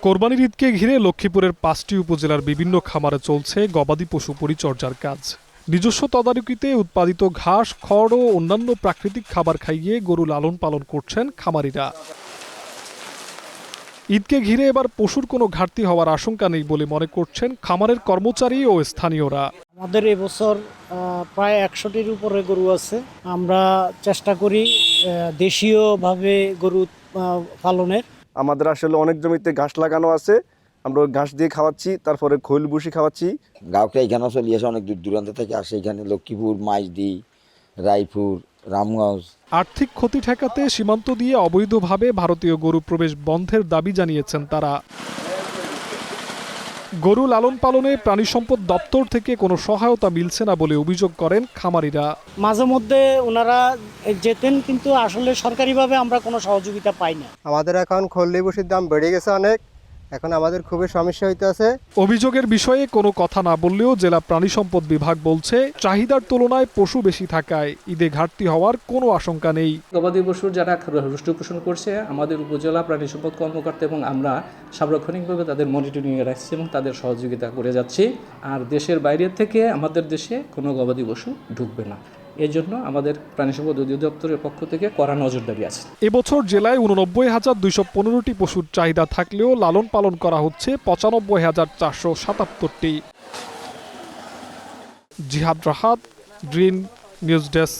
কোরবানির ঈদকে ঘিরে লক্ষ্মীপুরের ৫টি উপজেলার বিভিন্ন খামারে চলছে গবাদি পশু পরিচর্যার কাজ। নিজস্ব তদারকিতে উৎপাদিত ঘাস, খড় ও অন্যান্য প্রাকৃতিক খাবার খাইয়ে গরু লালন পালন করছেন খামারিরা। ঈদকে ঘিরে এবার পশুর কোনো ঘাটতি হওয়ার আশঙ্কা নেই বলে মনে করছেন খামারের কর্মচারী ও স্থানীয়রা। আমাদের এবছর প্রায় ১০০টির উপরে গরু আছে। আমরা চেষ্টা করি দেশীয়ভাবে গরু পালনের। আমাদের আসলে অনেক জমিতে ঘাস লাগানো আছে, আমরা ওই ঘাস দিয়ে খাওয়াচ্ছি, তারপরে খৈল ভুসি খাওয়াচ্ছি। গাঁওটা এখানেও চলে আসে, অনেক দূর দূরান্ত থেকে আসে এখানে, লক্ষ্মীপুর, মাইজদি, রায়পুর, রামগঞ্জ। আর্থিক ক্ষতি ঠেকাতে সীমান্ত দিয়ে অবৈধভাবে ভারতীয় গরু প্রবেশ বন্ধের দাবি জানিয়েছেন তারা। গরু লালন পালনে প্রাণী সম্পদ দপ্তর থেকে কোনো সহায়তা মিলছে না বলে অভিযোগ করেন খামারিরা। মাঝে মধ্যে ওনারা যেতেন, কিন্তু আসলে সরকারিভাবে আমরা কোনো সহযোগিতা পাই না। আমাদের এখন খল্লি ভুসির দাম বেড়ে গেছে অনেক, এখন আমাদের খুবই সমস্যা হইতেছে। অভিযোগের বিষয়ে কোনো কথা না বললেও জেলা প্রাণী সম্পদ বিভাগ বলছে, চাহিদার তুলনায় পশু বেশি থাকায় ঈদে ঘাটতি হওয়ার কোনো আশঙ্কা নেই। গবাদি পশুর যারা রুষ্ট পোষণ করছে, আমাদের উপজেলা প্রাণী সম্পদ কর্মকর্তা এবং আমরা সার্বক্ষণিকভাবে তাদের মনিটরিংয়ে রাখছি এবং তাদের সহযোগিতা করে যাচ্ছি। আর দেশের বাইরের থেকে আমাদের দেশে কোনো গবাদি পশু ঢুকবে না, এই জন্য আমাদের প্রাণী সম্পদ অধিদপ্তরের পক্ষ থেকে কড়া নজরদারি আছে। এবছর জেলায় 89,215টি পশুর চাহিদা থাকলেও লালন পালন করা হচ্ছে 95,477টি। জিহাদ রাহাত, গ্রিন নিউজ ডেস্ক।